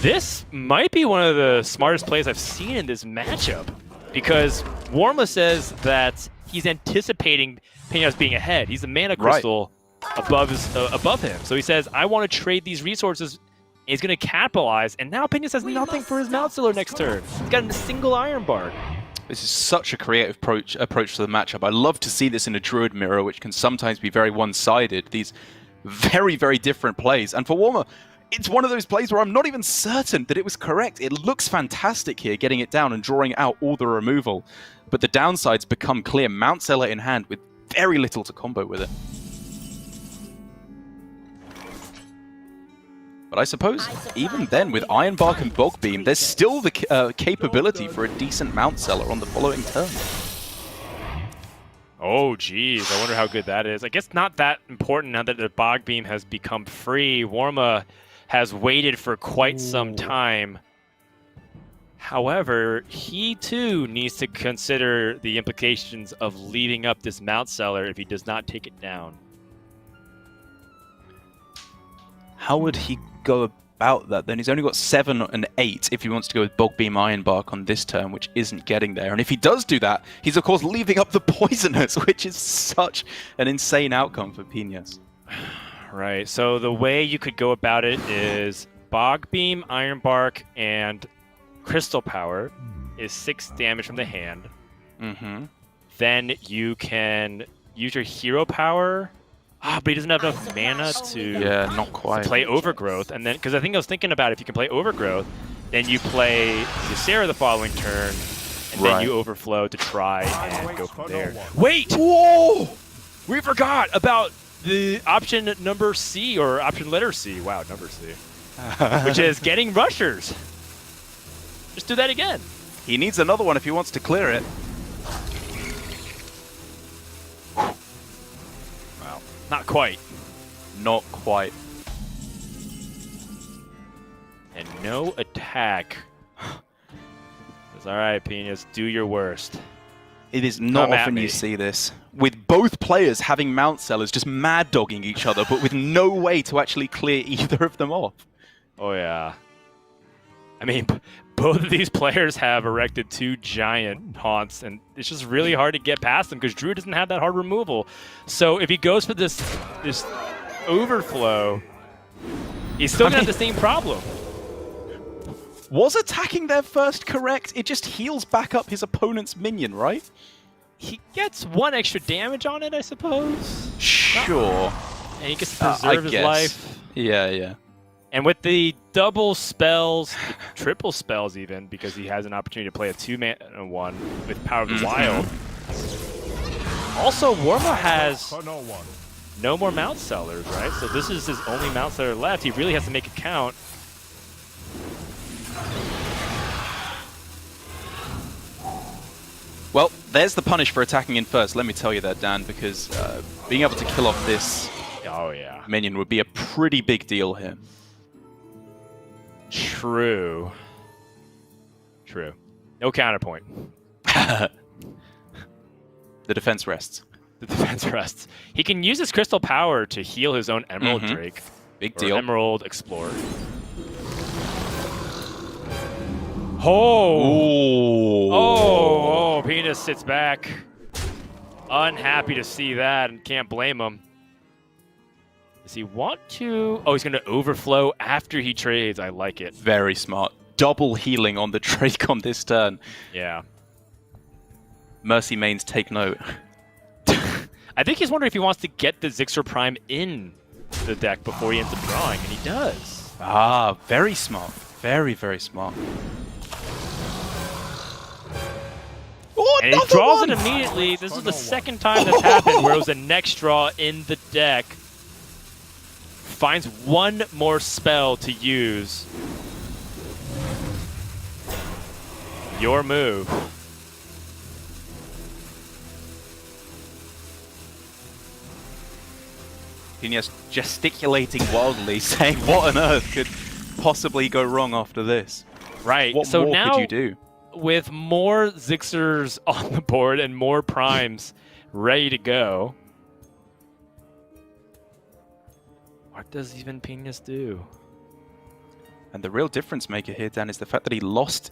[SPEAKER 2] This might be one of the smartest plays I've seen in this matchup, because Warma says that he's anticipating Pignas being ahead. He's the mana crystal above him. So he says, I want to trade these resources. And he's going to capitalize. And now Pignas has nothing for his Mount Seller next turn. He's got a single Iron Bark.
[SPEAKER 3] This is such a creative approach to the matchup. I love to see this in a Druid mirror, which can sometimes be very one-sided. These very, very different plays. And for Warma, it's one of those plays where I'm not even certain that it was correct. It looks fantastic here, getting it down and drawing out all the removal. But the downsides become clear. Mount Seller in hand with very little to combo with it. But I suppose even then, with Iron Bark and Bog Beam, there's still the capability for a decent Mount Seller on the following turn.
[SPEAKER 2] Oh, geez. I wonder how good that is. I guess not that important now that the Bog Beam has become free. Warma has waited for quite some time. However, he too needs to consider the implications of leaving up this Mount Seller if he does not take it down.
[SPEAKER 3] How would he go about that then? He's only got 7 and 8 if he wants to go with Bog Beam Iron Bark on this turn, which isn't getting there. And if he does do that, he's of course leaving up the Poisonous, which is such an insane outcome for Pignas.
[SPEAKER 2] Right, so the way you could go about it is Bog Beam, Iron Bark, and Crystal Power is 6 damage from the hand.
[SPEAKER 3] Mm-hmm.
[SPEAKER 2] Then you can use your Hero Power. But he doesn't have enough mana to
[SPEAKER 3] not quite.
[SPEAKER 2] play Overgrowth. And then, because I think I was thinking about if you can play Overgrowth, then you play Ysera the following turn, and then you overflow to try and go from there. Wait! Whoa! We forgot about the option number C, or option letter C. Wow, number C. Which is getting Rushers. Just do that again.
[SPEAKER 3] He needs another one if he wants to clear it.
[SPEAKER 2] Not quite.
[SPEAKER 3] Not quite.
[SPEAKER 2] And no attack. It's alright, Pignas. Do your worst.
[SPEAKER 3] It is not
[SPEAKER 2] Come at
[SPEAKER 3] often
[SPEAKER 2] me.
[SPEAKER 3] you see this. With both players having Mount Sellers just mad-dogging each other, but with no way to actually clear either of them off.
[SPEAKER 2] Oh, yeah. I mean, both of these players have erected 2 giant haunts, and it's just really hard to get past them because Druid doesn't have that hard removal. So if he goes for this overflow, he's still going to have the same problem.
[SPEAKER 3] Was attacking there first correct? It just heals back up his opponent's minion, right?
[SPEAKER 2] He gets 1 extra damage on it, I suppose.
[SPEAKER 3] Sure.
[SPEAKER 2] And he gets to preserve his life.
[SPEAKER 3] Yeah.
[SPEAKER 2] And with the double spells, the triple spells even, because he has an opportunity to play a 2-mana one with Power of the Wild. Also, Warma has no more Mount Sellers, right? So this is his only Mount Seller left. He really has to make it count.
[SPEAKER 3] Well, there's the punish for attacking in first, let me tell you that, Dan, because being able to kill off this minion would be a pretty big deal here.
[SPEAKER 2] True. No counterpoint.
[SPEAKER 3] The defense rests.
[SPEAKER 2] The defense rests. He can use his crystal power to heal his own Emerald Drake.
[SPEAKER 3] Big deal.
[SPEAKER 2] Emerald Explorer. Oh, Pignas sits back. Unhappy to see that and can't blame him. Does he want to? Oh, he's going to overflow after he trades. I like it.
[SPEAKER 3] Very smart. Double healing on the Drake on this turn.
[SPEAKER 2] Yeah.
[SPEAKER 3] Mercy mains take note.
[SPEAKER 2] I think he's wondering if he wants to get the Zixer Prime in the deck before he ends up drawing, and he does.
[SPEAKER 3] Ah, very smart. Very, very smart. Oh,
[SPEAKER 2] and he draws it immediately. This is the second time that's happened where it was the next draw in the deck. Finds 1 more spell to use. Your move.
[SPEAKER 3] Pignas gesticulating wildly, saying, what on earth could possibly go wrong after this?
[SPEAKER 2] Right.
[SPEAKER 3] What
[SPEAKER 2] so
[SPEAKER 3] more
[SPEAKER 2] now,
[SPEAKER 3] could you do?
[SPEAKER 2] with more Zixers on the board and more Primes ready to go, what does even Pignas do?
[SPEAKER 3] And the real difference maker here, Dan, is the fact that he lost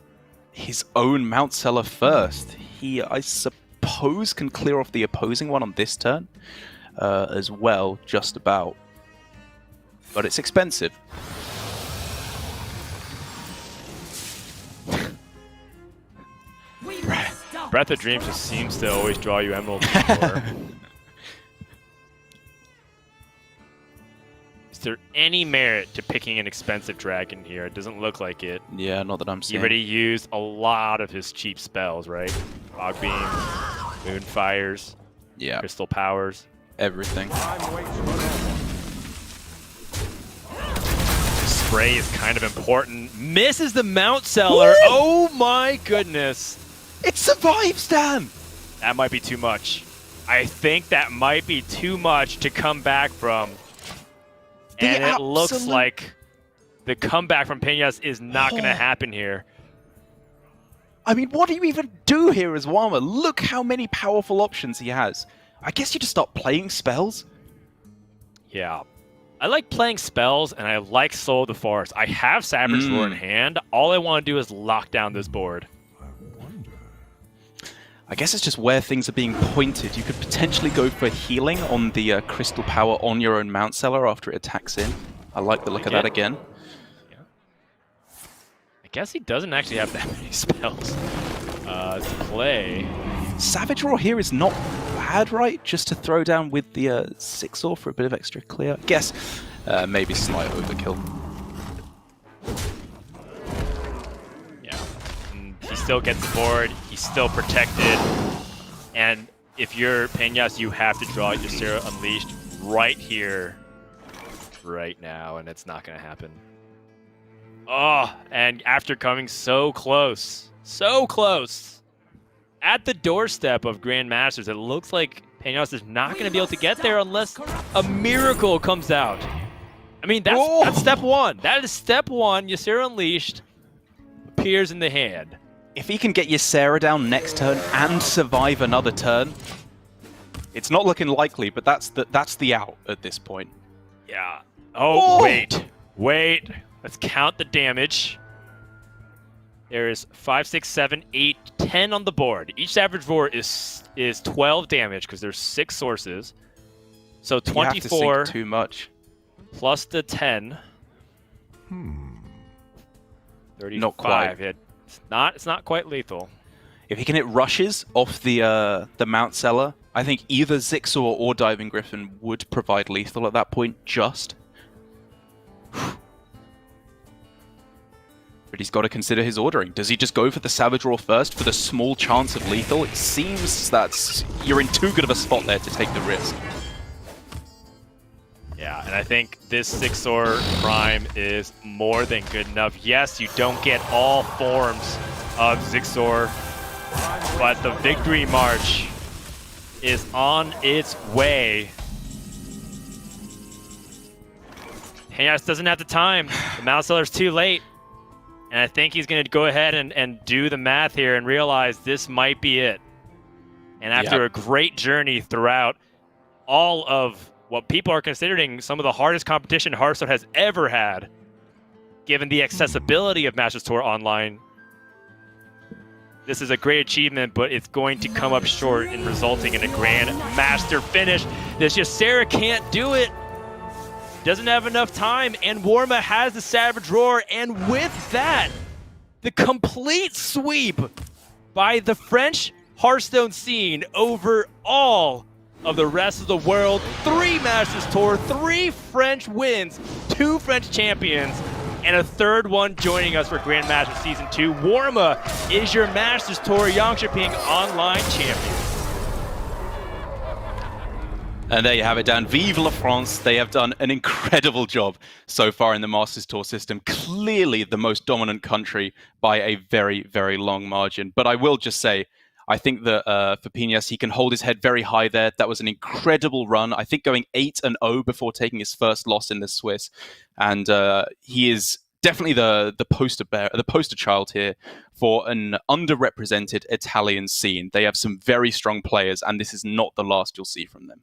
[SPEAKER 3] his own Mount Seller first. He, I suppose, can clear off the opposing one on this turn as well, just about. But it's expensive.
[SPEAKER 2] Breath of Dreams just seems to always draw you Emerald Explorer. Is there any merit to picking an expensive dragon here? It doesn't look like it.
[SPEAKER 3] Yeah, not that I'm
[SPEAKER 2] He
[SPEAKER 3] seeing.
[SPEAKER 2] already used a lot of his cheap spells, right? Fog Beam, Moonfires,
[SPEAKER 3] Yeah,
[SPEAKER 2] Crystal Powers.
[SPEAKER 3] everything.
[SPEAKER 2] Spray is kind of important. Misses the Mount Seller.
[SPEAKER 3] Woo!
[SPEAKER 2] Oh my goodness.
[SPEAKER 3] It survives, Dan!
[SPEAKER 2] That might be too much. I think that might be too much to come back from. And it looks like the comeback from Pignas is not going to happen here.
[SPEAKER 3] I mean, what do you even do here as Warma? Look how many powerful options he has. I guess you just stop playing spells.
[SPEAKER 2] Yeah. I like playing spells, and I like Soul of the Forest. I have Savage Roar in hand. All I want to do is lock down this board.
[SPEAKER 3] I guess it's just where things are being pointed. You could potentially go for healing on the Crystal Power on your own Mount Seller after it attacks in. I like the look of that again.
[SPEAKER 2] Yeah. I guess he doesn't actually have that many spells to play.
[SPEAKER 3] Savage Roar here is not bad, right? Just to throw down with the 6-Or for a bit of extra clear. I guess maybe slight overkill.
[SPEAKER 2] He still gets the board, he's still protected, and if you're Pignas, you have to draw your Ysera Unleashed right here, right now, and it's not going to happen. Oh, and after coming so close, at the doorstep of Grandmasters, it looks like Pignas is not going to be able to get there unless a miracle comes out. I mean, that's step one. That is step one. Ysera Unleashed appears in the hand.
[SPEAKER 3] if he can get Ysera down next turn and survive another turn, it's not looking likely, but that's the out at this point.
[SPEAKER 2] Yeah. Oh, wait. Let's count the damage. There is 5, 6, 7, 8, 10 on the board. Each Savage Roar is 12 damage because there's 6 sources. So 24
[SPEAKER 3] you have to sink too much.
[SPEAKER 2] plus the 10. 35.
[SPEAKER 3] Not quite.
[SPEAKER 2] It's not quite lethal.
[SPEAKER 3] If he can hit rushes off the Mount Seller, I think either Zixor or Diving Griffin would provide lethal at that point, just. But he's got to consider his ordering. Does he just go for the Savage Roar first for the small chance of lethal? It seems that you're in too good of a spot there to take the risk.
[SPEAKER 2] Yeah, and I think this Zixor Prime is more than good enough. Yes, you don't get all forms of Zixor, but the Victory March is on its way. Pignas doesn't have the time. The Mount Seller's too late. And I think he's going to go ahead and do the math here and realize this might be it. And after a great journey throughout all of what people are considering some of the hardest competition Hearthstone has ever had, given the accessibility of Masters Tour Online, this is a great achievement, but it's going to come up short in resulting in a Grand Master finish. This Ysera can't do it. Doesn't have enough time, and Warma has the Savage Roar, and with that, the complete sweep by the French Hearthstone scene over all of the rest of the world. 3 Masters Tour, 3 French wins, 2 French champions, and a 3rd one joining us for Grandmaster Season 2. Warma is your Masters Tour Jönköping online champion.
[SPEAKER 3] And there you have it, Dan. Vive la France. They have done an incredible job so far in the Masters Tour system. Clearly the most dominant country by a very, very long margin. But I will just say, I think that for Pignas, he can hold his head very high there. That was an incredible run. I think going 8-0 before taking his first loss in the Swiss. And he is definitely the poster child here for an underrepresented Italian scene. They have some very strong players, and this is not the last you'll see from them.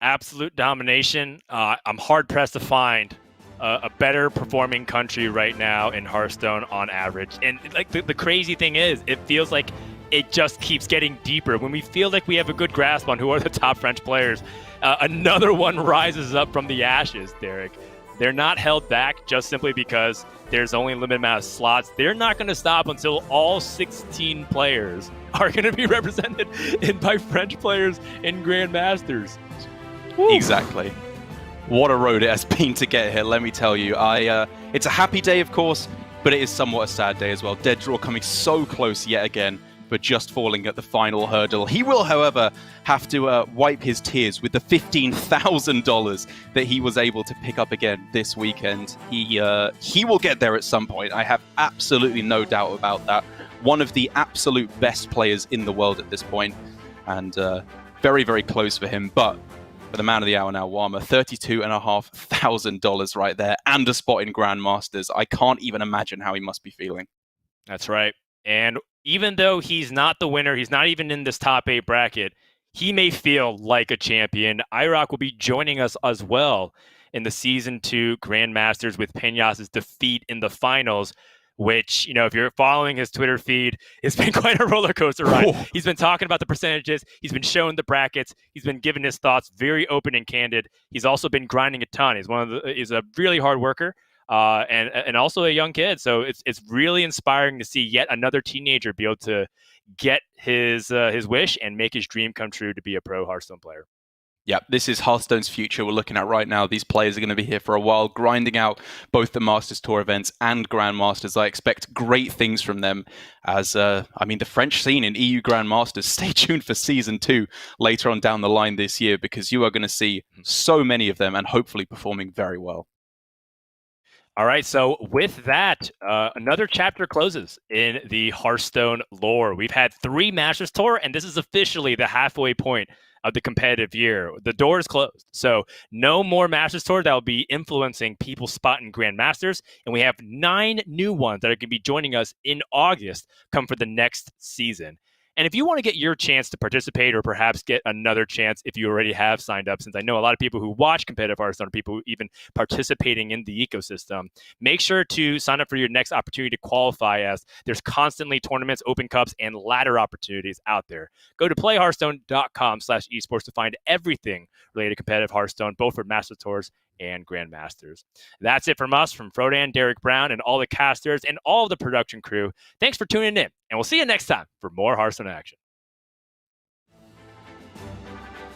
[SPEAKER 2] Absolute domination. I'm hard-pressed to find a better performing country right now in Hearthstone on average. And like the crazy thing is, it feels like it just keeps getting deeper. When we feel like we have a good grasp on who are the top French players, another one rises up from the ashes, Derek. They're not held back just simply because there's only a limited amount of slots. They're not going to stop until all 16 players are going to be represented by French players in Grandmasters. Woo.
[SPEAKER 3] Exactly. What a road it has been to get here, let me tell you. It's a happy day, of course, but it is somewhat a sad day as well. Dead Draw coming so close yet again, but just falling at the final hurdle. He will, however, have to wipe his tears with the $15,000 that he was able to pick up again this weekend. He will get there at some point. I have absolutely no doubt about that. One of the absolute best players in the world at this point, and very, very close for him. But for the man of the hour now, Warma, $32,500 right there, and a spot in Grandmasters. I can't even imagine how he must be feeling.
[SPEAKER 2] That's right. And even though he's not the winner, he's not even in this top 8 bracket, he may feel like a champion. IROC will be joining us as well in the Season 2 Grandmasters with Pignas' defeat in the finals, which, you know, if you're following his Twitter feed, it's been quite a roller coaster ride. Oh. He's been talking about the percentages. He's been showing the brackets. He's been giving his thoughts very open and candid. He's also been grinding a ton. He's a really hard worker and also a young kid. So it's really inspiring to see yet another teenager be able to get his wish and make his dream come true to be a pro Hearthstone player.
[SPEAKER 3] Yeah, this is Hearthstone's future we're looking at right now. These players are going to be here for a while, grinding out both the Masters Tour events and Grandmasters. I expect great things from them as, the French scene in EU Grandmasters. Stay tuned for Season 2 later on down the line this year, because you are going to see so many of them and hopefully performing very well.
[SPEAKER 2] All right, so with that, another chapter closes in the Hearthstone lore. We've had 3 Masters Tour, and this is officially the halfway point of the competitive year. The door is closed. So no more Masters Tour that will be influencing people's spot in Grandmasters. And we have 9 new ones that are going to be joining us in August come for the next season. And if you want to get your chance to participate or perhaps get another chance if you already have signed up, since I know a lot of people who watch competitive Hearthstone are people who even participating in the ecosystem, make sure to sign up for your next opportunity to qualify, as there's constantly tournaments, open cups, and ladder opportunities out there. Go to playhearthstone.com/esports to find everything related to competitive Hearthstone, both for Master Tours and Grandmasters. That's it from us, from Frodan, Derek Brown, and all the casters and all of the production crew. Thanks for tuning in, and we'll see you next time for more Hearthstone action.